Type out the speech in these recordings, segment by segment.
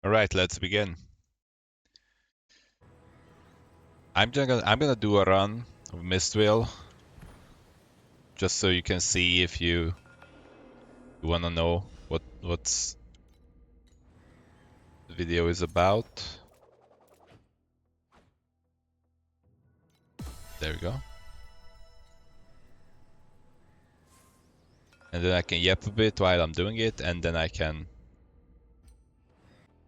All right, let's begin. I'm gonna do a run of mistville just so you can see if you wanna know what's the video is about. There we go. And then I can yap a bit while I'm doing it, and then I can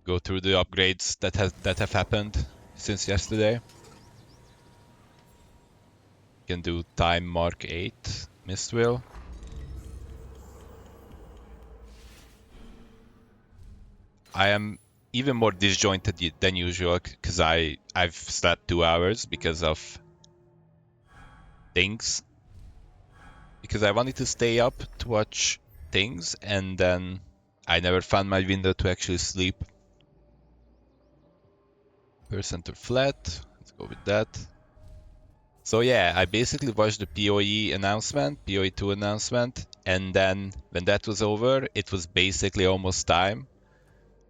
go through the upgrades that have happened since yesterday. Can do time mark 8 mistville. I am even more disjointed than usual because I've slept 2 hours because of things. Because I wanted to stay up to watch things, and then I never found my window to actually sleep. Percent to flat. Let's go with that. So yeah, I basically watched the PoE announcement, PoE 2 announcement, and then when that was over, it was basically almost time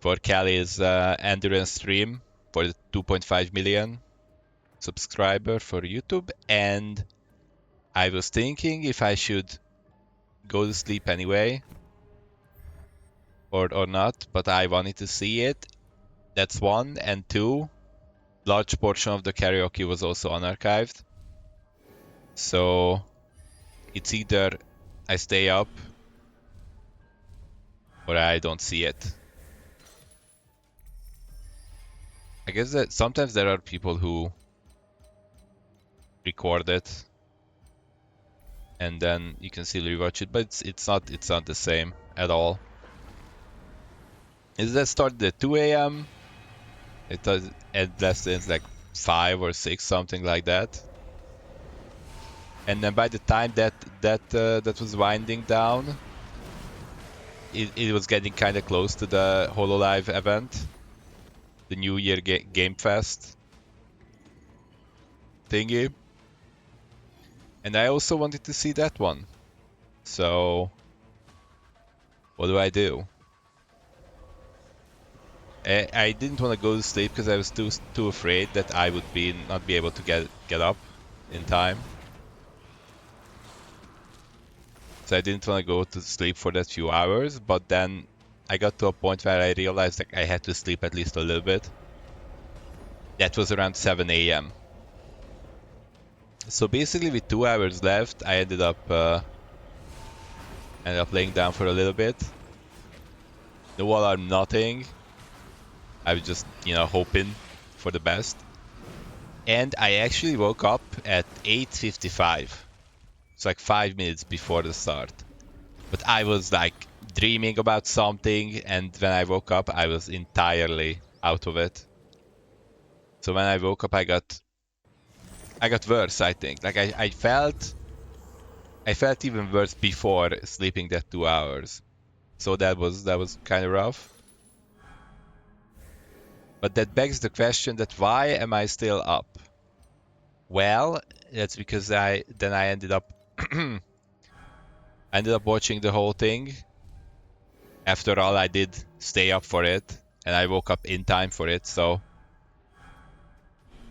for Kelly's endurance stream for the 2.5 million subscriber for YouTube, and I was thinking if I should go to sleep anyway or not, but I wanted to see it. That's one, and two, large portion of the karaoke was also unarchived. So it's either I stay up or I don't see it. I guess that sometimes there are people who record it and then you can still rewatch it, but it's not the same at all. Is that started at 2 a.m.? It does at less than like 5 or 6, something like that. And then by the time that was winding down, it was getting kind of close to the HoloLive event, the New Year Game Fest thingy. And I also wanted to see that one. So what do? I didn't want to go to sleep because I was too afraid that I would not be able to get up in time. So I didn't want to go to sleep for that few hours, but then I got to a point where I realized like I had to sleep at least a little bit. That was around 7 a.m. So basically with 2 hours left, I ended up laying down for a little bit. No alarm, nothing. I was just, hoping for the best. And I actually woke up at 8:55. It's like 5 minutes before the start. But I was like dreaming about something, and when I woke up, I was entirely out of it. So when I woke up, I got worse, I think. Like I felt even worse before sleeping that 2 hours. So that was kind of rough. But that begs the question that why am I still up? Well, that's because I ended up watching the whole thing. After all, I did stay up for it, and I woke up in time for it, so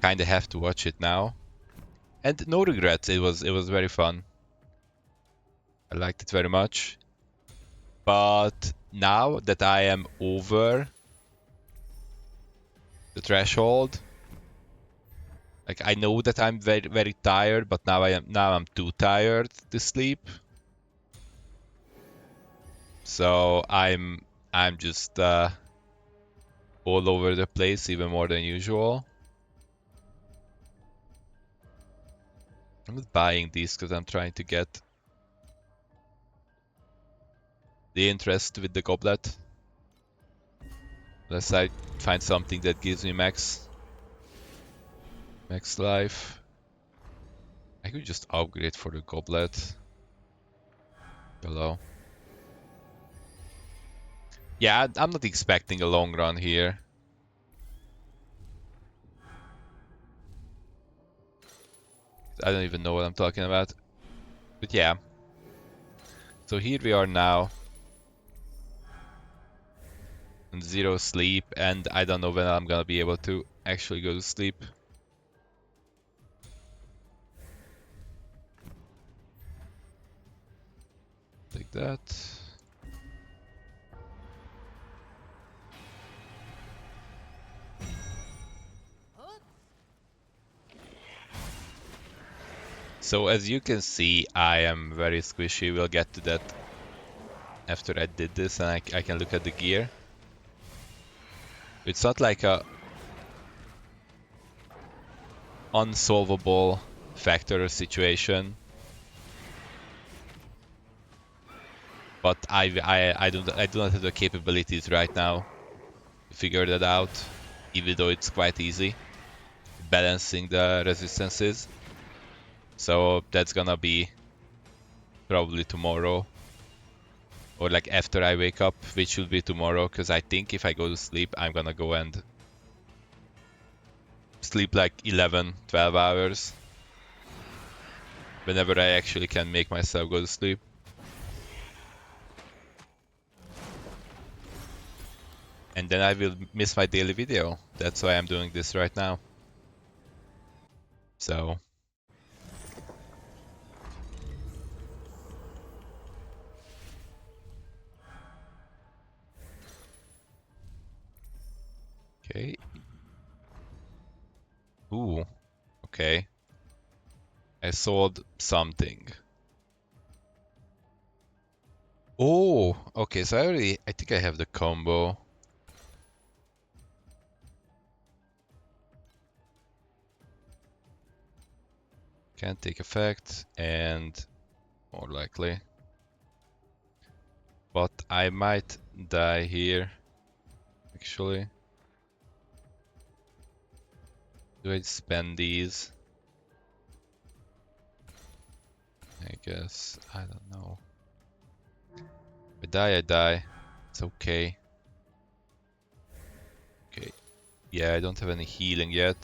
kind of have to watch it now. And no regrets. It was very fun. I liked it very much. But now that I am over the threshold, like I know that I'm very very tired, but now I'm too tired to sleep. So I'm just all over the place even more than usual. I'm not buying these because I'm trying to get the interest with the goblet. Unless I find something that gives me max life. I could just upgrade for the goblet. Hello. Yeah, I'm not expecting a long run here. I don't even know what I'm talking about. But yeah. So here we are now. and 0 sleep, and I don't know when I'm gonna be able to actually go to sleep. Like that. So as you can see, I am very squishy. We'll get to that after I did this, and I can look at the gear. It's not like a unsolvable factor or situation, but I do not have the capabilities right now to figure that out, even though it's quite easy balancing the resistances. So that's gonna be probably tomorrow, or like after I wake up, which should be tomorrow, because I think if I go to sleep, I'm gonna go and sleep like 11, 12 hours whenever I actually can make myself go to sleep. And then I will miss my daily video. That's why I'm doing this right now. So okay. Ooh, okay. I sold something. Oh, okay, so I think I have the combo. Can't take effect, and more likely. But I might die here, actually. Do I spend these? I guess, I don't know. If I die. It's okay. Okay. Yeah, I don't have any healing yet.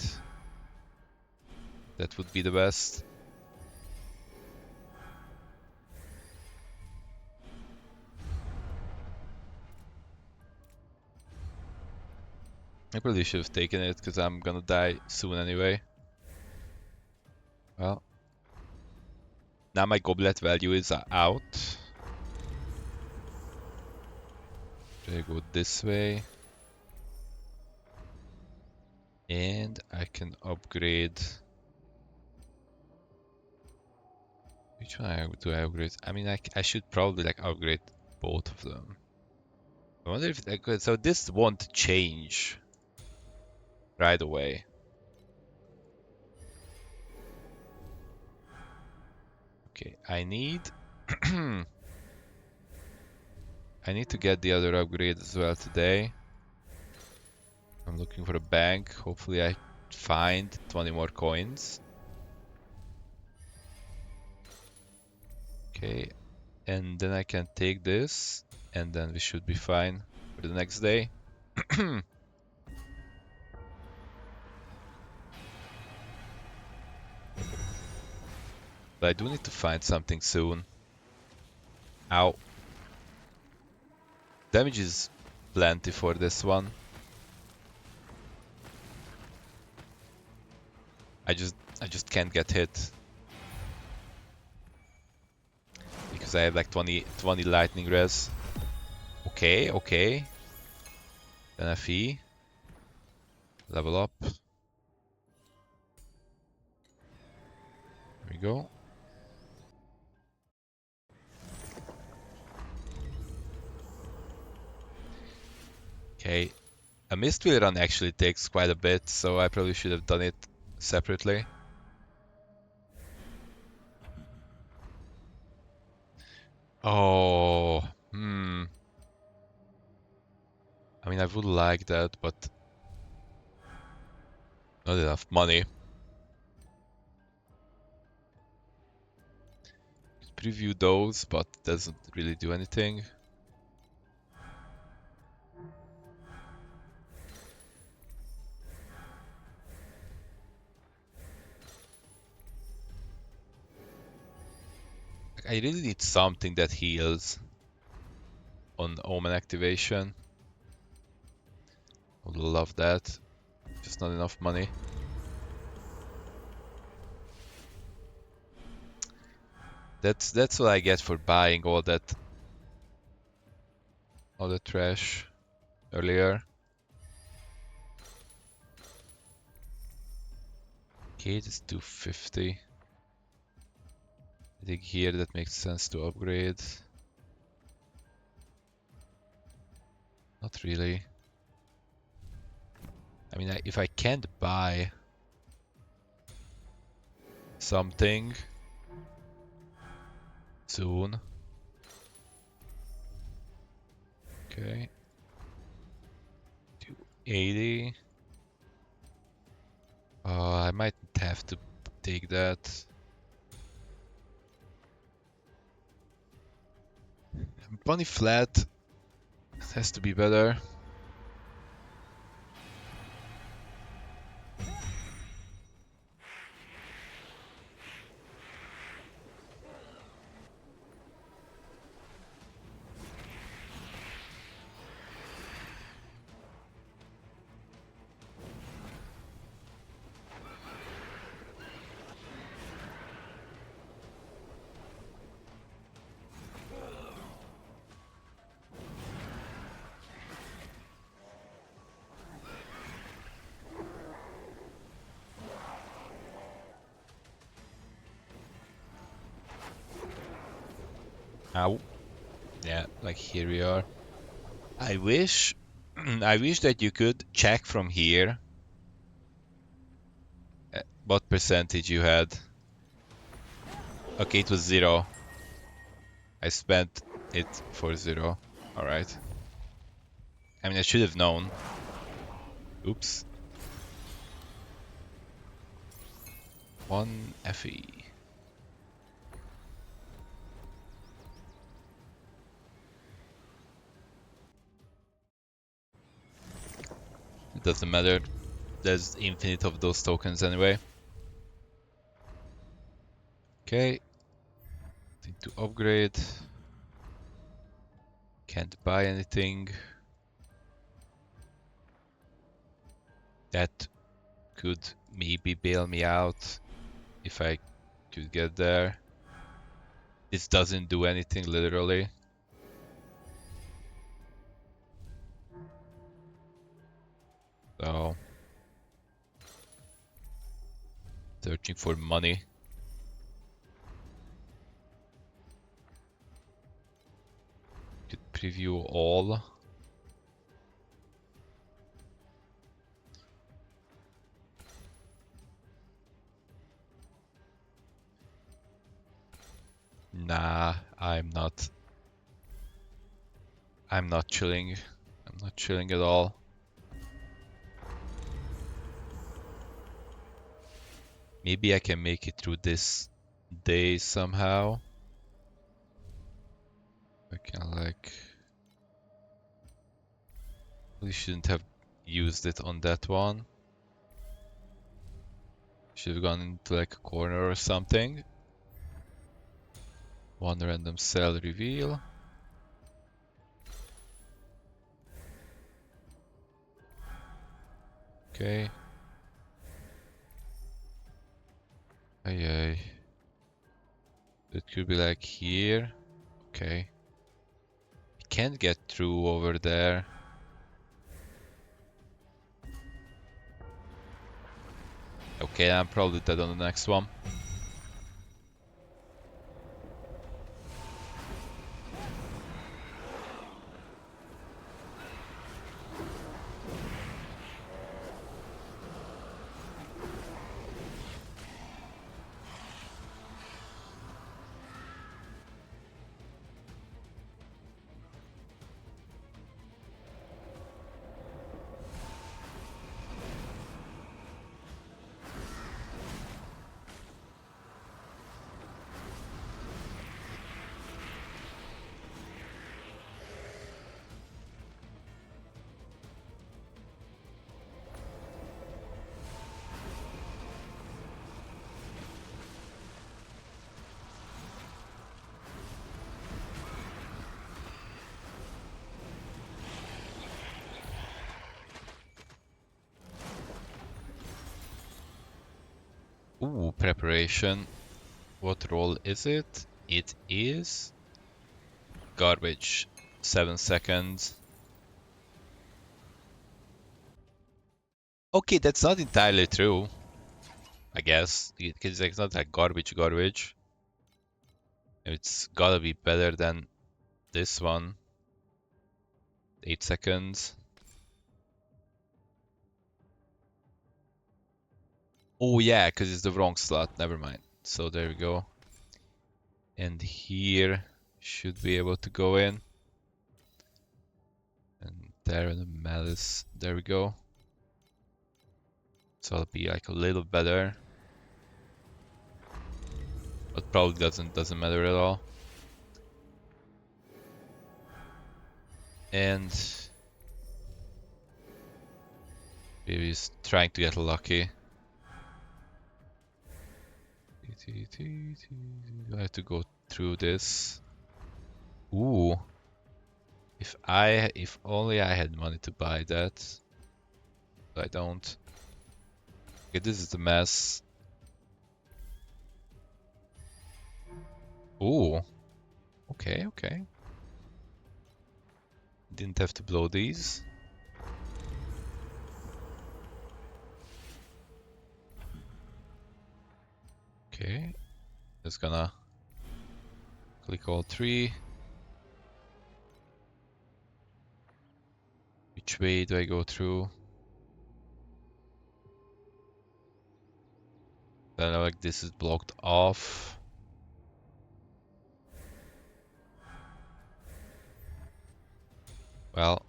That would be the best. I probably should have taken it, because I'm gonna die soon anyway. Well. Now my goblet value is out. I go this way. And I can upgrade. Which one do I upgrade? I mean, I should probably like upgrade both of them. I wonder if I could. So this won't change right away. Okay, I need I need to get the other upgrade as well today. I'm looking for a bank. Hopefully I find 20 more coins. Okay, and then I can take this, and then we should be fine for the next day. But I do need to find something soon. Ow. Damage is plenty for this one. I just can't get hit. Because I have like 20 lightning res. Okay, okay. Then FE. Level up. There we go. Okay. A mistville run actually takes quite a bit, so I probably should have done it separately. Oh, I mean, I would like that, but not enough money. Preview those, but doesn't really do anything. I really need something that heals on Omen activation. Would love that. Just not enough money. That's what I get for buying all that trash earlier. Okay, it's 250. I think here that makes sense to upgrade. Not really. I mean, if I can't buy something soon. Okay. 280. I might have to take that. Bunny flat has to be better. Ow. Yeah, like here we are. I wish I wish that you could check from here what percentage you had. Okay, it was 0. I spent it for 0. Alright. I mean, I should have known. Oops. 1 FE. It doesn't matter. There's infinite of those tokens anyway. Okay. Need to upgrade. Can't buy anything. That could maybe bail me out if I could get there. This doesn't do anything literally. So searching for money. Could preview all. Nah, I'm not chilling. I'm not chilling at all. Maybe I can make it through this day somehow. I can like... We shouldn't have used it on that one. Should have gone into like a corner or something. One random cell reveal. Okay. Ay. It could be like here. Okay. We can't get through over there. Okay, I'm probably dead on the next one. Ooh, preparation. What role is it? It is garbage. 7 seconds. Okay, that's not entirely true, I guess. It's not like garbage. It's gotta be better than this one. 8 seconds. Oh yeah, because it's the wrong slot. Never mind. So there we go. And here should be able to go in. And there in the malice. There we go. So it'll be like a little better. But probably doesn't matter at all. And maybe he's trying to get lucky. I have to go through this. Ooh. If only I had money to buy that. But I don't. Okay, this is the mess. Ooh. Okay. Didn't have to blow these. Okay. Just gonna click all three. Which way do I go through? Then like this is blocked off. Well,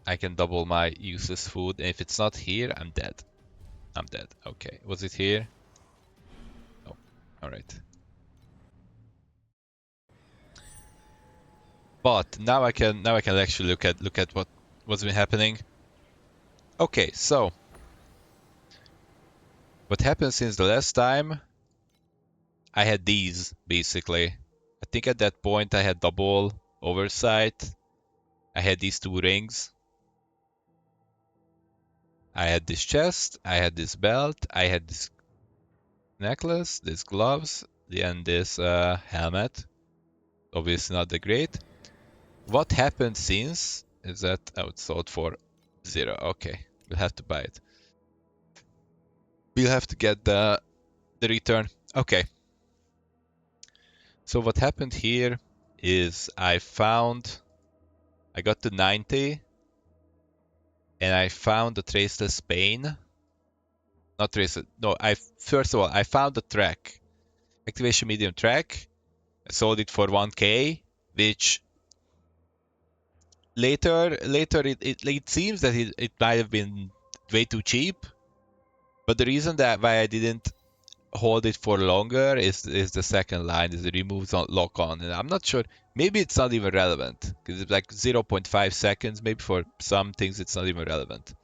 I can double my useless food. And if it's not here, I'm dead. I'm dead. Okay. Was it here? Oh. Alright. But now I can actually look at what's been happening. Okay, so what happened since the last time? I had these basically. I think at that point I had double oversight. I had these two rings. I had this chest, I had this belt, I had this necklace, these gloves, and this helmet. Obviously not that great. What happened since is that it's sold for 0. Okay, we'll have to buy it. We'll have to get the return. Okay. So what happened here is I got to 90 and I found the traceless pain. Not traceless. No, first of all I found the track. Activation medium track. I sold it for 1k, which later it seems that it might have been way too cheap. But the reason that why I didn't hold it for longer is the second line, is it removes on lock on, and I'm not sure. Maybe it's not even relevant because it's like 0.5 seconds. Maybe for some things it's not even relevant.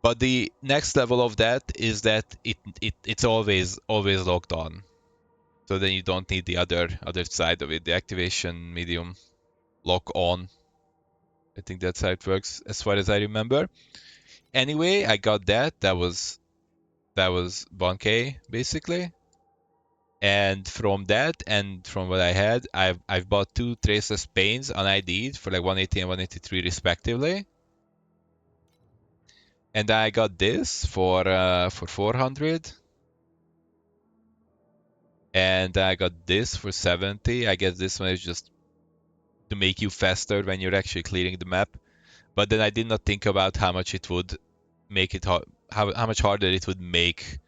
But the next level of that is that it's always locked on. So then you don't need the other side of it, the activation medium lock on. I think that's how it works as far as I remember. Anyway, I got that. That was 1k basically. And from that and from what I had, I've bought two traceless paints on ID for like 180 and 183 respectively. And I got this for 400. And I got this for 70. I guess this one is just to make you faster when you're actually clearing the map. But then I did not think about how much it would make it how much harder it would make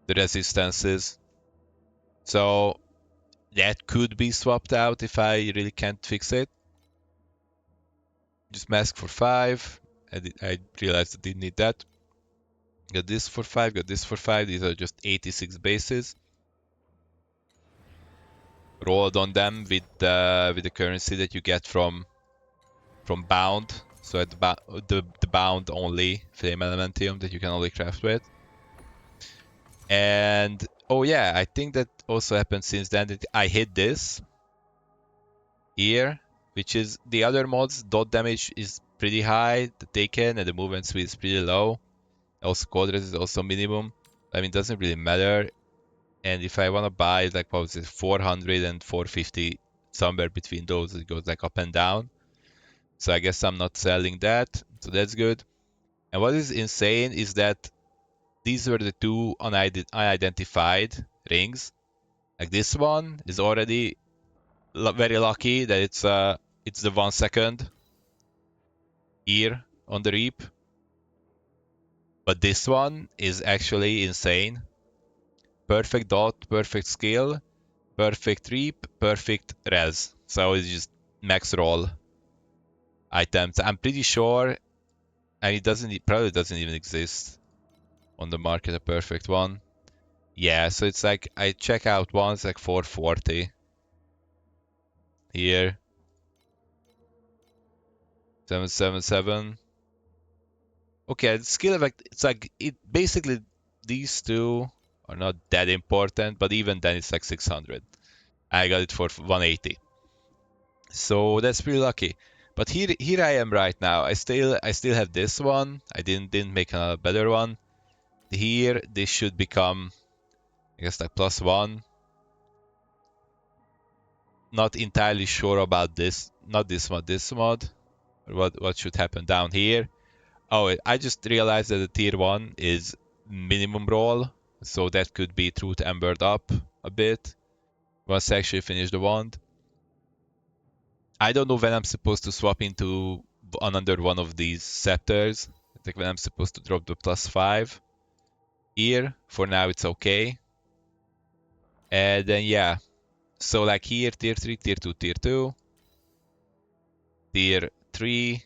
the resistances. So that could be swapped out if I really can't fix it. Just mask for 5. I realized I didn't need that. Got this for 5, got this for 5. These are just 86 bases. Rolled on them with the currency that you get from bound. So at the bound only flame elementium that you can only craft with. And oh yeah, I think that also happened since then that I hit this here, which is the other mods. Dot damage is pretty high, the taken, and the movement speed is pretty low. Also, cold res is also minimum. I mean, it doesn't really matter. And if I want to buy, like, what was it, 400 and 450, somewhere between those, it goes like up and down. So I guess I'm not selling that. So that's good. And what is insane is that these were the two unidentified rings. Like this one is already very lucky that it's the 1 second here on the reap. But this one is actually insane. Perfect dot, perfect skill, perfect reap, perfect res. So it's just max roll items. I'm pretty sure, and it probably doesn't even exist on the market, a perfect one. Yeah, so it's like I check out ones like 440 here, 777. Okay, the skill effect, it's like it basically these two are not that important, but even then it's like 600. I got it for 180. So that's pretty lucky. But here I am right now. I still have this one. I didn't make a better one. Here this should become, I guess, like +1. Not entirely sure about this. Not this mod. What should happen down here? Oh, I just realized that the tier 1 is minimum roll, so that could be truth embered up a bit once I actually finish the wand. I don't know when I'm supposed to swap into another one of these scepters. I think when I'm supposed to drop the +5 here. For now, it's okay. And then, yeah. So, like here, tier 3, tier 2, tier 2, tier 3.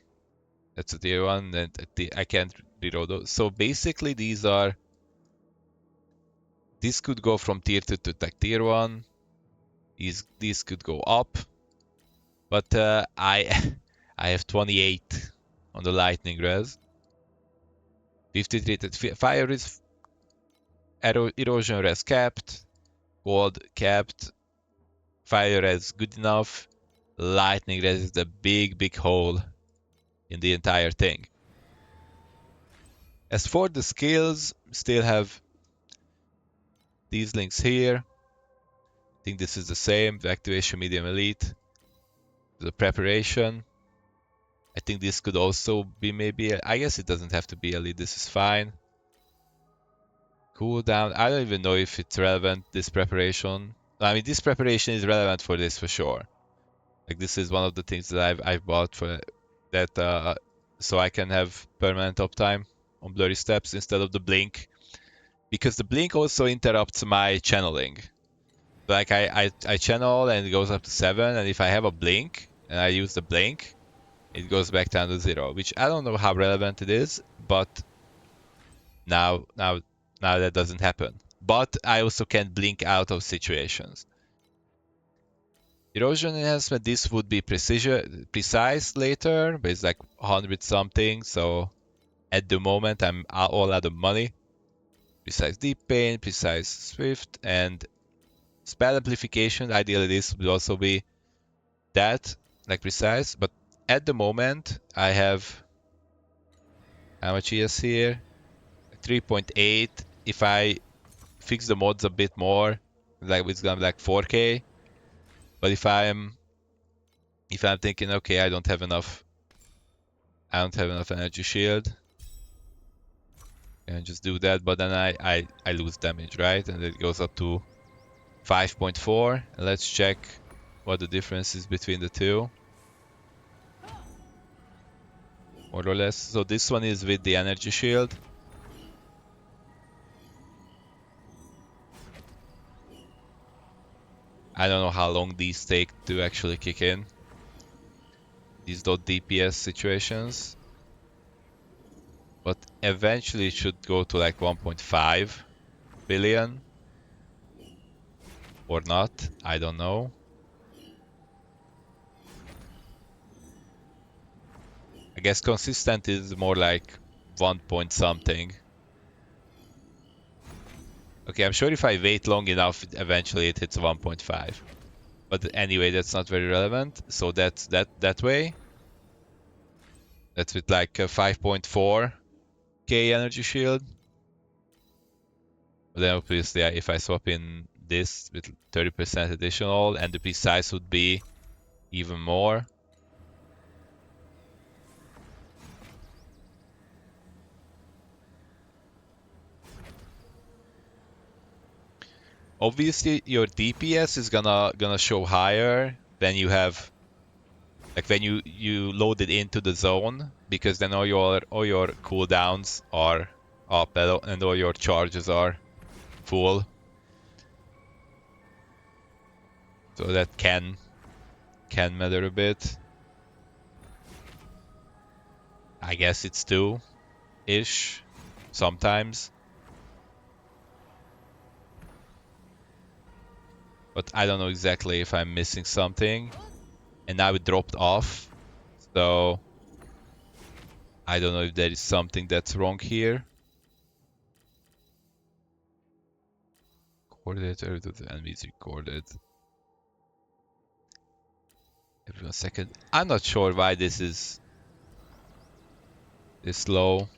That's a tier 1, and I can't reload those. So, basically, these are. This could go from tier 2 to like tier 1. These could go up. But I I have 28 on the lightning res. 53 fire is erosion res capped, cold capped, fire res good enough, lightning res is the big hole in the entire thing. As for the skills, still have these links here. I think this is the same, the activation medium elite, the preparation. I think this could also be maybe, I guess it doesn't have to be elite, this is fine. Cooldown, I don't even know if it's relevant, this preparation. I mean, this preparation is relevant for this for sure. Like this is one of the things that I've bought for that, so I can have permanent uptime on blurry steps instead of the blink, because the blink also interrupts my channeling. Like I channel and it goes up to 7, and if I have a blink and I use the blink, it goes back down to 0, which I don't know how relevant it is, but now that doesn't happen. But I also can't blink out of situations. Erosion enhancement, this would be precise later, but it's like 100 something, so at the moment I'm all out of money. Precise deep pain, precise swift, and spell amplification. Ideally this would also be that, like precise, but at the moment I have, how much is here? 3.8. If I fix the mods a bit more, like it's gonna be like 4K. But if I'm thinking, okay, I don't have enough energy shield, and just do that, but then I lose damage, right? And it goes up to 5.4. And let's check what the difference is between the two, more or less. So this one is with the energy shield. I don't know how long these take to actually kick in, these .dps situations, but eventually it should go to like 1.5 billion or not, I don't know. I guess consistent is more like 1 point something. Okay, I'm sure if I wait long enough, eventually it hits 1.5. But anyway, that's not very relevant. So that's that way. That's with like 5.4k 2k energy shield. But then obviously if I swap in this with 30% additional and the piece size would be even more. Obviously your DPS is gonna show higher when you have, like, when you load it into the zone, because then all your cooldowns are up and all your charges are full. So that can matter a bit. I guess it's 2-ish sometimes. But I don't know exactly if I'm missing something. And now it dropped off. So I don't know if there is something that's wrong here. Recorded, or the enemies recorded. Every 1 second. I'm not sure why this is this low.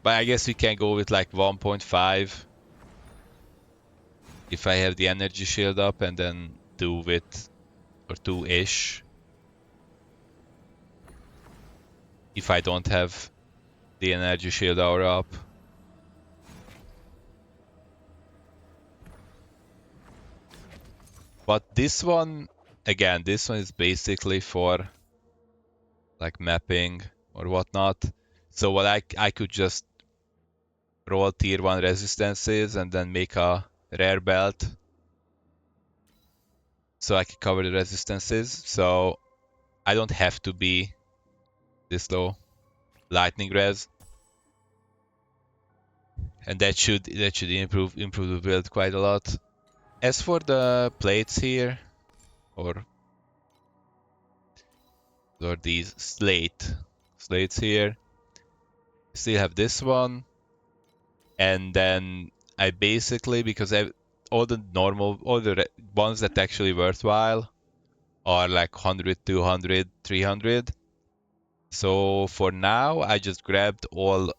But I guess we can go with like 1.5 if I have the energy shield up, and then 2 with, or 2-ish if I don't have the energy shield hour up. But this one, again, this one is basically for like mapping or whatnot. So what I could just roll tier 1 resistances and then make a rare belt so I can cover the resistances. So I don't have to be this low lightning res. And that should improve the build quite a lot. As for the plates here, or these slates here, I still have this one, and then I basically, because all the ones that actually worthwhile are like 100, 200, 300. So for now, I just grabbed 4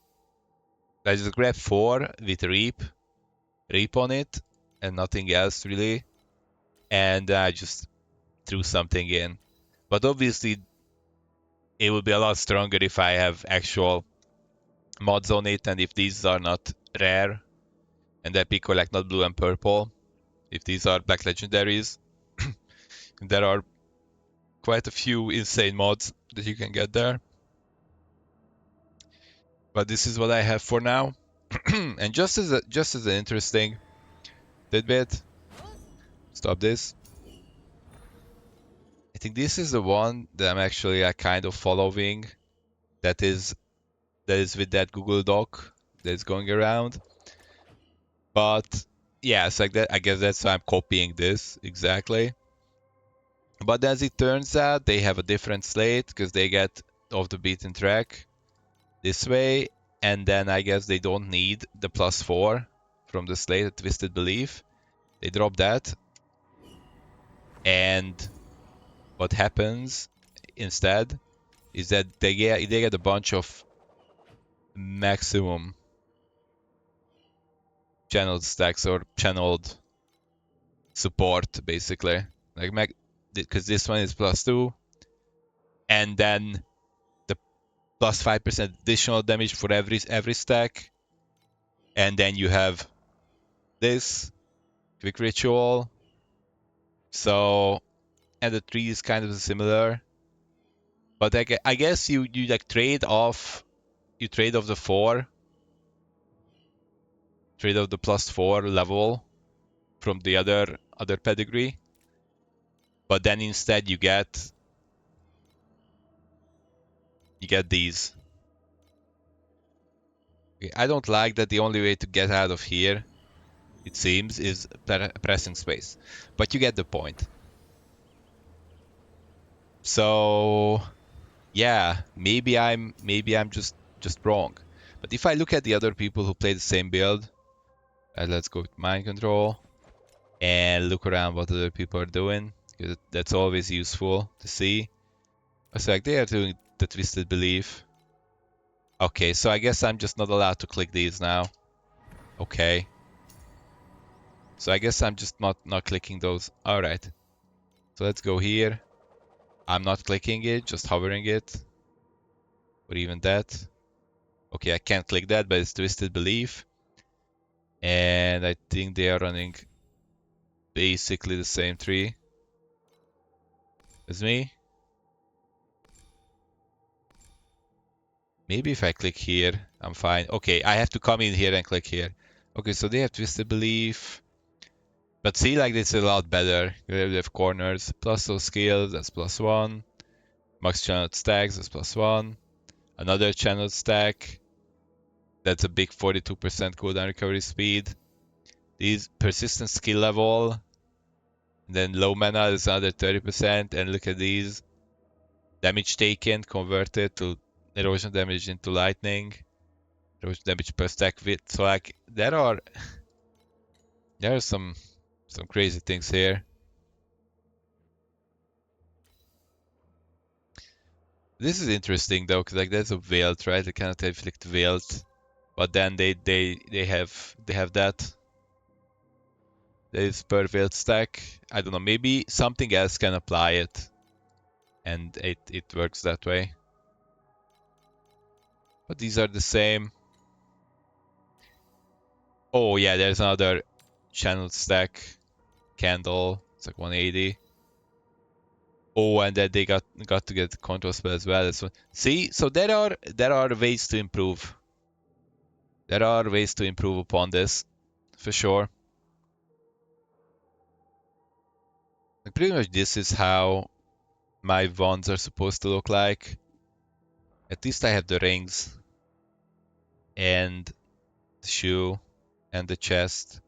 with reap on it, and nothing else really, and I just threw something in. But obviously, it would be a lot stronger if I have actual mods on it, and if these are not rare, and that pick like not blue and purple, if these are black legendaries. There are quite a few insane mods that you can get there. But this is what I have for now. And just as an interesting tidbit, stop this. I think this is the one that I'm actually kind of following. That is with that Google Doc that's going around. But yeah, it's like that. I guess that's why I'm copying this exactly. But as it turns out, they have a different slate because they get off the beaten track this way, and then I guess they don't need the +4 from the slate at Twisted Belief. They drop that, and what happens instead is that they get a bunch of maximum channeled stacks or channeled support, basically. Like because this one is +2, and then the +5% additional damage for every stack, and then you have this quick ritual. So, and the 3 is kind of similar, but I guess you like trade off the 4, trade off the +4 level from the other pedigree, but then instead you get these. Okay, I don't like that the only way to get out of here, it seems, is pressing space, but you get the point. So yeah, maybe I'm just wrong. But if I look at the other people who play the same build, let's go with mind control and look around what other people are doing, because that's always useful to see. So like they are doing the Twisted Belief. Okay, so I guess I'm just not allowed to click these now. Okay. So I guess I'm just not clicking those. Alright. So let's go here. I'm not clicking it, just hovering it. Or even that. Okay, I can't click that, but it's Twisted Belief. And I think they are running basically the same tree as me. Maybe if I click here, I'm fine. Okay, I have to come in here and click here. Okay, so they have Twisted Belief. But see, like this is a lot better. They have corners. Plus those skills, that's +1. Max channel stacks, that's +1. Another channel stack. That's a big 42% cooldown recovery speed. These persistent skill level. Then low mana is another 30%. And look at these. Damage taken converted to erosion damage into lightning. Erosion damage per stack width. So like there are some crazy things here. This is interesting though, because like there's a Veiled, right? They cannot inflict Veiled, but then they have that. There's per Veiled stack. I don't know. Maybe something else can apply it, and it works that way. But these are the same. Oh yeah, there's another channel stack candle. It's like 180. Oh, and then they got to get control spell as well. See, so there are ways to improve. There are ways to improve upon this, for sure. Like pretty much this is how my wands are supposed to look like. At least I have the rings and the shoe and the chest.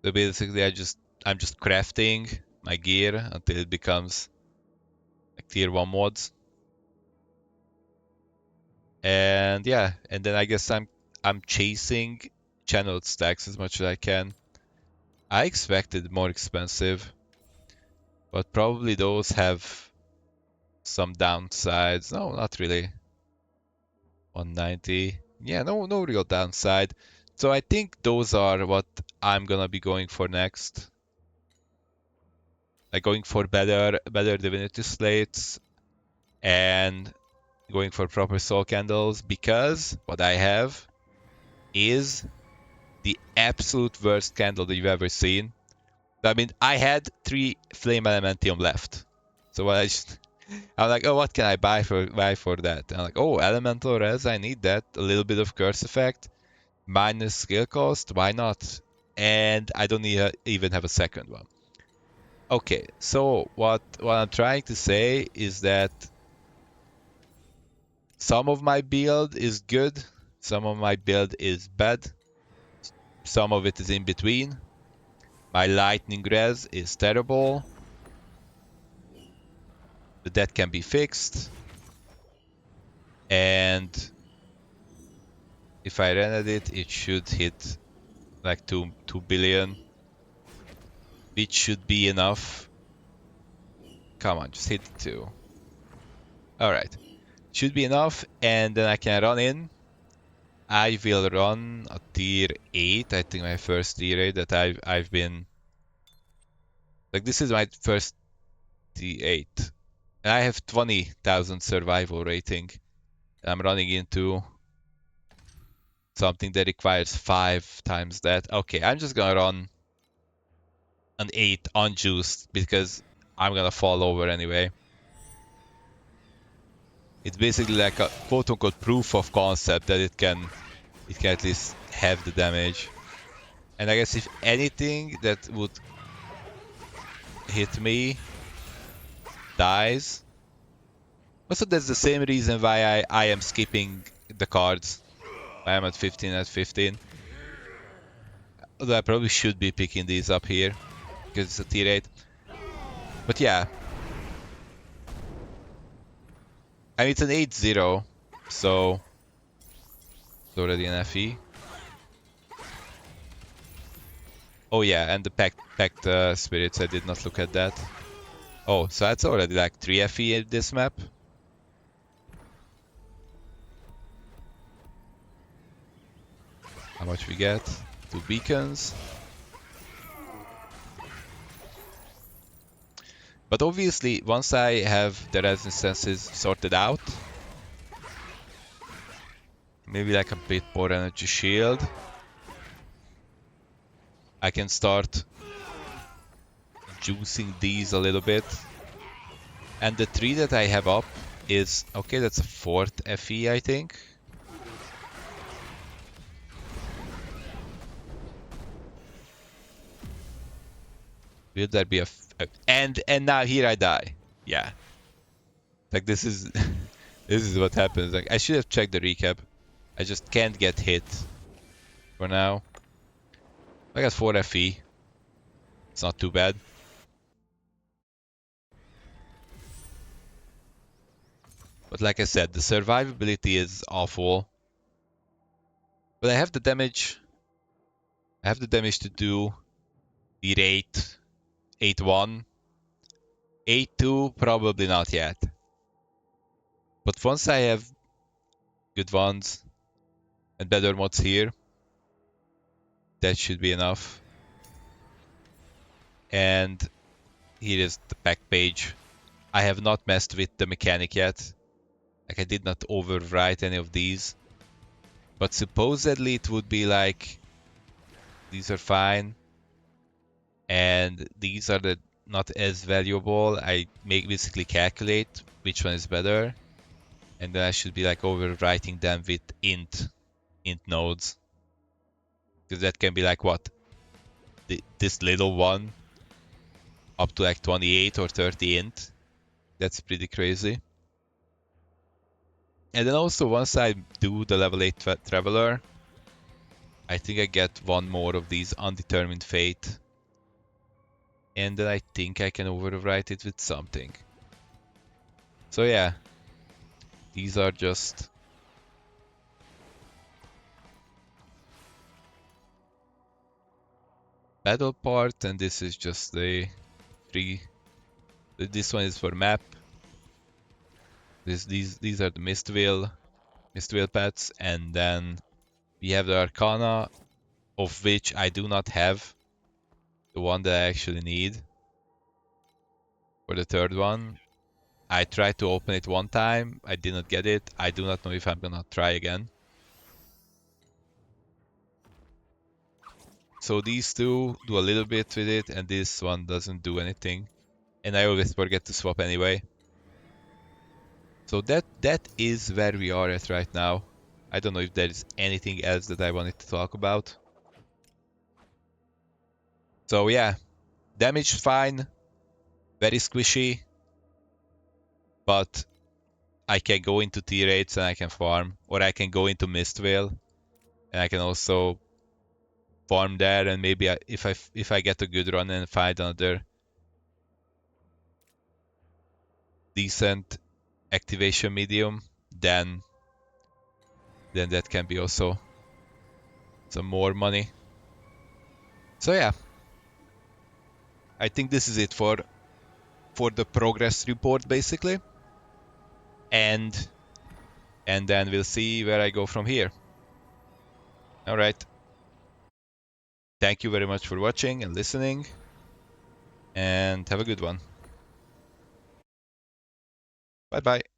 So basically I'm just crafting my gear until it becomes like tier 1 mods. And yeah, and then I guess I'm chasing channeled stacks as much as I can. I expected more expensive, but probably those have some downsides. No, not really. 190. Yeah, no real downside. So I think those are what I'm gonna be going for next. Like going for better divinity slates and going for proper soul candles, because what I have is the absolute worst candle that you've ever seen. I mean, I had 3 flame elementium left. So I'm like, oh, what can I buy for that? And I'm like, oh, elemental res, I need that. A little bit of curse effect, minus skill cost, why not? And I don't even have a second one. Okay, so what I'm trying to say is that some of my build is good, some of my build is bad, some of it is in between. My lightning res is terrible, but that can be fixed. And if I rented it, it should hit like 2 billion, which should be enough. Come on, just hit 2. Alright, should be enough, and then I can run in. I will run a tier 8, I think my first tier 8 that I've been... Like this is my first tier 8. And I have 20,000 survival rating. I'm running into something that requires 5 times that. Okay, I'm just gonna run an 8 unjuiced because I'm gonna fall over anyway. It's basically like a quote-unquote proof of concept that it can at least have the damage. And I guess if anything that would hit me dies. Also, that's the same reason why I am skipping the cards. I am at 15 at 15. Although I probably should be picking these up here because it's a tier 8. But yeah. I mean, it's an 8-0, so it's already an FE. Oh yeah, and the pact spirits, I did not look at that. Oh, so that's already like 3 FE in this map. How much we get? 2 beacons. But obviously, once I have the resistances sorted out, maybe like a bit more energy shield, I can start juicing these a little bit. And the 3 that I have up is, okay, that's a 4th FE, I think. Will there be a... and now here I die. Yeah. Like this is... this is what happens. Like I should have checked the recap. I just can't get hit for now. I got 4 FE. It's not too bad. But like I said, the survivability is awful. But I have the damage. I have the damage to do the 8, 8-1. 8-2, probably not yet. But once I have good ones and better mods here, that should be enough. And here is the pack page. I have not messed with the mechanic yet. Like I did not overwrite any of these. But supposedly it would be like these are fine and these are the not as valuable. I basically calculate which one is better, and then I should be like overwriting them with int nodes, because that can be like what this little one up to like 28 or 30 int. That's pretty crazy. And then also once I do the level 8 traveler, I think I get one more of these undetermined fate. And then I think I can overwrite it with something. So yeah, these are just battle part, and this is just the free. This one is for map. These are the mistville pets, and then we have the Arcana, of which I do not have the one that I actually need for the third one. I tried to open it one time, I did not get it. I do not know if I'm gonna try again. So these two do a little bit with it, and this one doesn't do anything. And I always forget to swap anyway. So that is where we are at right now. I don't know if there is anything else that I wanted to talk about. So yeah, damage fine, very squishy, but I can go into tier 8s and I can farm, or I can go into Mistvale and I can also farm there, and maybe if I get a good run and find another decent activation medium, then that can be also some more money. So yeah, I think this is it for the progress report basically, and then we'll see where I go from here. All right. Thank you very much for watching and listening, and have a good one. Bye bye.